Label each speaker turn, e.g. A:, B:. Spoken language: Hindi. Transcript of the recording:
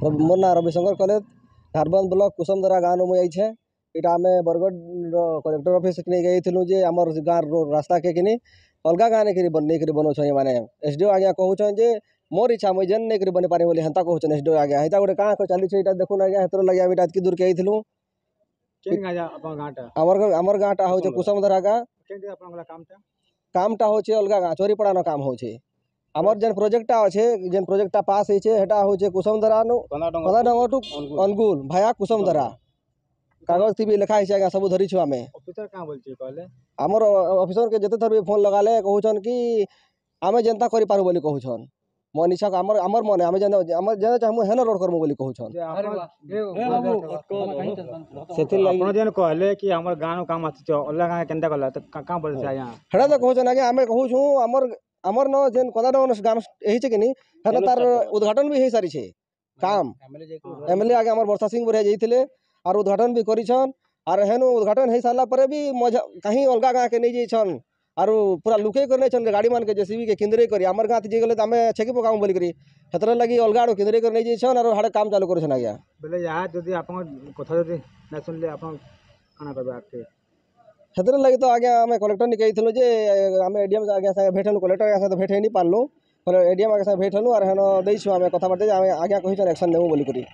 A: मोर ना रविशंकर कॉलेज झारबंद ब्लॉक कुसुमदरा गाँव मुझे आईछे। इटा आम बरगढ़ कलेक्टर ऑफिस नहीं गई जे आम गाँव रास्ता के किनी अलग गाँव नहीं बनाऊँ मैंने एसडीओ आज्ञा कहून जे मोर इच्छा मुझे जेन नहीं बनी पारे बोली हेन्ता कहून एसडीओ आज्ञा हेता गोटे क्या चली देखुन आज्ञा हेतर लगे आम इतनी दूर के आईलु। आमर गाँटा हूँ कुसुमदरा गाँ कामटा हूँ अलग गाँ चोरीपड़ा काम हो आमर जेन प्रोजेक्टा अच्छे जेन प्रोजेक्टा पास होता हूँ कुसुमदरा कदा टू अनुगुल भाया कुसुमदरा कागज थी भी लिखा है सब धरी छु आमे
B: ऑफिसर कहां बोल छी कहले
A: आमर ऑफिसर के जते थर भी फोन लगाले कहून कि आमे जनता करि पारु बोली कहून मन इच्छा आमर आमर मन आमे जन आमर जन चाहमु हेन रोड करमु बोली कहून
B: सेति आपण जन कहले कि हमर गांव काम अछि अलग गांव केनता कहला त का बोल छै यहां
A: हेडा तो कहून आगे आमे कहूछु आमर आमर न जेन कदा गाम एही छै कि हेन तार उद्घाटन भी हे सारी छे काम एमएलए आगे आमर वर्षा सिंह बरिया जइथिले और उद्घाटन भी करिछन और हेनु उद्घाटन हो सारा पर भी कहीं अलग गाँव के नहीं जाइछन और पूरा लुके कर नहीं गाड़ी मान के जेसीबी के किंदरे करी आमर गाँव जे गले आमे छेकी पकाऊ बोली करी हेतर लगी अलग आड़ो किंदरे कर नहीं जाइछन और हाड़े काम चालू करछन आज्ञा
B: बोले यहाँ जदि आपन कथा जदि ना सुनले आपन खाना करबे आके
A: हेतर लगी तो आज्ञा आमे कलेक्टर नि कहिथलो जे आमे एडीएम आज्ञा से भेटनु कलेक्टर आज्ञा से भेट नहीं पारलु एडीएम आज्ञा से भेटनु और हेन दैछु आमे कथा बाटे आमे आज्ञा कहिछन एक्शन नेउ बोली करी।